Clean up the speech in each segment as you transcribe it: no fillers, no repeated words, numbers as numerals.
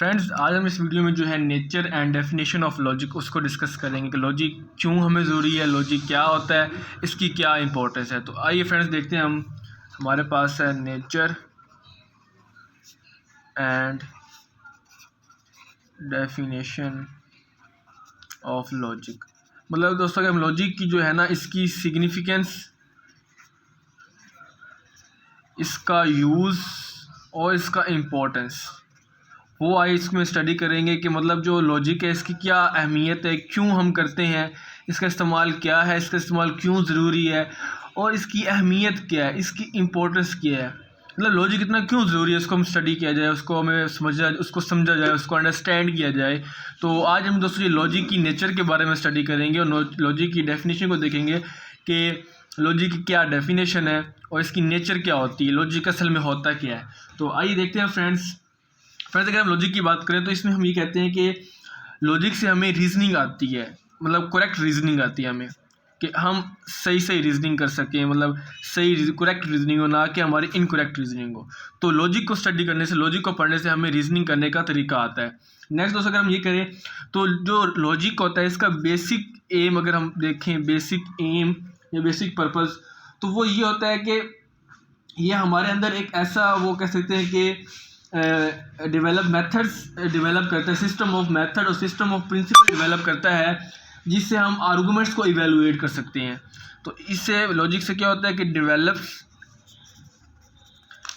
Friends, आज हम इस वीडियो में जो है nature and definition of logic उसको डिस्कस करेंगे कि लॉजिक क्यों हमें ज़रूरी है, लॉजिक क्या होता है, इसकी क्या इंपॉर्टेंस है। तो आइए फ्रेंड्स देखते हैं हम। हमारे पास है nature and definition of logic. मतलब दोस्तों, हम लॉजिक की जो है ना, इसकी सिग्निफिकेंस, इसका यूज़ और इसका इम्पोर्टेंस, वो आज इसमें स्टडी करेंगे कि मतलब जो लॉजिक है इसकी क्या अहमियत है, क्यों हम करते हैं, इसका इस्तेमाल क्या है, इसका इस्तेमाल क्यों ज़रूरी है और इसकी अहमियत क्या है, इसकी इम्पोर्टेंस क्या है। मतलब लॉजिक इतना क्यों ज़रूरी है, उसको हम स्टडी किया जाए, उसको हमें उसको समझा जाए, उसको अंडरस्टैंड किया जाए। तो आज हम दोस्तों ये लॉजिक की नेचर के बारे में स्टडी करेंगे और लॉजिक की डेफिनेशन को देखेंगे कि लॉजिक की क्या डेफिनेशन है और इसकी नेचर क्या होती है, लॉजिक असल में होता क्या है। तो आइए देखते हैं फ्रेंड्स। अगर हम लॉजिक की बात करें तो इसमें हम ये कहते हैं कि लॉजिक से हमें रीजनिंग आती है, मतलब करेक्ट रीजनिंग आती है हमें, कि हम सही रीजनिंग कर सकें, मतलब सही करेक्ट रीजनिंग हो, ना कि हमारी इनकरेक्ट रीजनिंग हो। तो लॉजिक को स्टडी करने से, लॉजिक को पढ़ने से हमें रीजनिंग करने का तरीका आता है। नेक्स्ट दोस्तों, अगर हम ये करें तो जो लॉजिक होता है इसका बेसिक एम, अगर हम देखें बेसिक एम या बेसिक पर्पज़, तो वो ये होता है कि ये हमारे अंदर एक ऐसा, वो कह सकते हैं कि डेवलप मेथड्स डेवलप करता है, सिस्टम ऑफ मेथड और सिस्टम ऑफ प्रिंसिपल डेवलप करता है, जिससे हम आर्गूमेंट्स को इवेलुएट कर सकते हैं। तो इससे लॉजिक से क्या होता है कि develops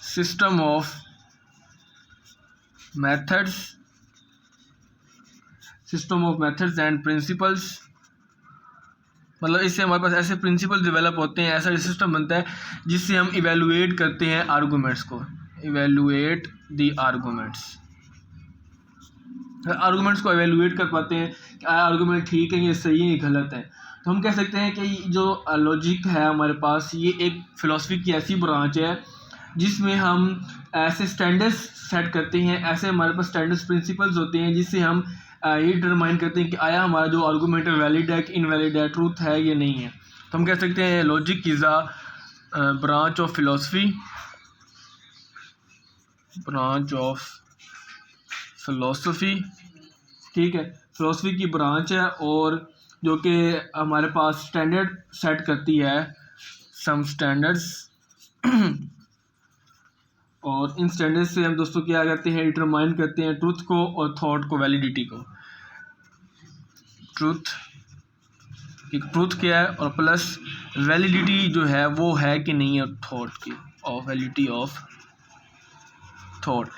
system of methods and principles. मतलब इससे हमारे पास ऐसे प्रिंसिपल डेवलप होते हैं, ऐसा सिस्टम बनता है जिससे हम इवेलुएट करते हैं आर्गूमेंट्स को, इवेलुएट द आर्गूमेंट्स को इवेलुएट कर पाते हैं कि आर्गूमेंट ठीक है, ये सही है, ये गलत है। तो हम कह सकते हैं कि जो लॉजिक है हमारे पास, ये एक फ़िलासफ़ी की ऐसी ब्रांच है जिसमें हम ऐसे स्टैंडर्ड्स सेट करते हैं, ऐसे हमारे पास स्टैंडर्ड्स प्रिंसिपल्स होते हैं जिससे हम ये डिटरमाइन करते हैं कि आया हमारा जो आर्गूमेंट है वैलिड है कि इनवैलिड है, ट्रूथ है या नहीं है। तो हम कह सकते हैं logic is a branch of philosophy, ठीक है, फिलॉसफी की ब्रांच है, और जो कि हमारे पास स्टैंडर्ड सेट करती है, सम स्टैंडर्ड्स और इन स्टैंडर्ड से हम दोस्तों क्या करते हैं, डिटरमाइन करते हैं ट्रूथ को और थॉट को, वैलिडिटी को। ट्रूथ क्या है और प्लस वैलिडिटी जो है वो है कि नहीं है थॉट की, और वैलिडिटी ऑफ थॉट,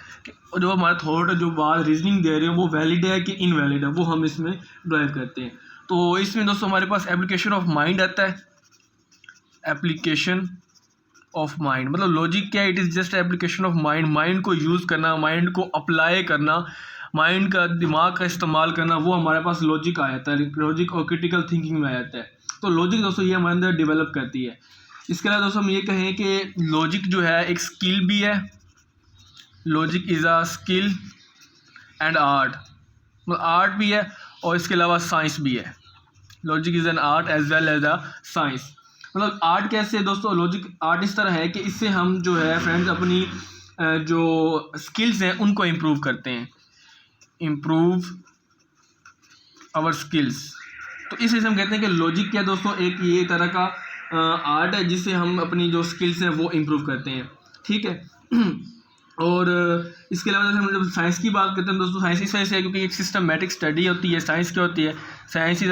और जो हमारा थॉट है, जो बात रीजनिंग दे रहे हैं, वो वैलिड है कि इनवैलिड है, वो हम इसमें ड्राइव करते हैं। तो इसमें दोस्तों हमारे पास एप्लीकेशन ऑफ माइंड आता है। एप्लीकेशन ऑफ माइंड मतलब लॉजिक क्या है, it is just application of mind. Mind को यूज़ करना, माइंड को अप्लाई करना, माइंड का, दिमाग का इस्तेमाल करना, वो हमारे पास लॉजिक आ जाता है, लॉजिक और क्रिटिकल थिंकिंग में आ जाता है। तो लॉजिक दोस्तों ये हमारे अंदर डेवलप करती है। इसके अलावा दोस्तों हम ये कहें कि लॉजिक जो है एक स्किल भी है। Logic is a skill and art, मतलब आर्ट भी है और इसके अलावा साइंस भी है। Logic is an art as well as a science. मतलब आर्ट कैसे है दोस्तों, लॉजिक आर्ट इस तरह है कि इससे हम जो है फ्रेंड्स अपनी जो स्किल्स हैं उनको इम्प्रूव करते हैं, इम्प्रूव आवर स्किल्स। तो इस वजह से हम कहते हैं कि लॉजिक क्या दोस्तों, एक ये तरह का आर्ट है जिससे हम अपनी जो स्किल्स हैं वो इम्प्रूव करते हैं, ठीक है। और इसके अलावा हम जब साइंस की बात करते हैं दोस्तों, साइंस इस वजह से है क्योंकि एक सिस्टमैटिक स्टडी होती है। साइंस क्या होती है, साइंस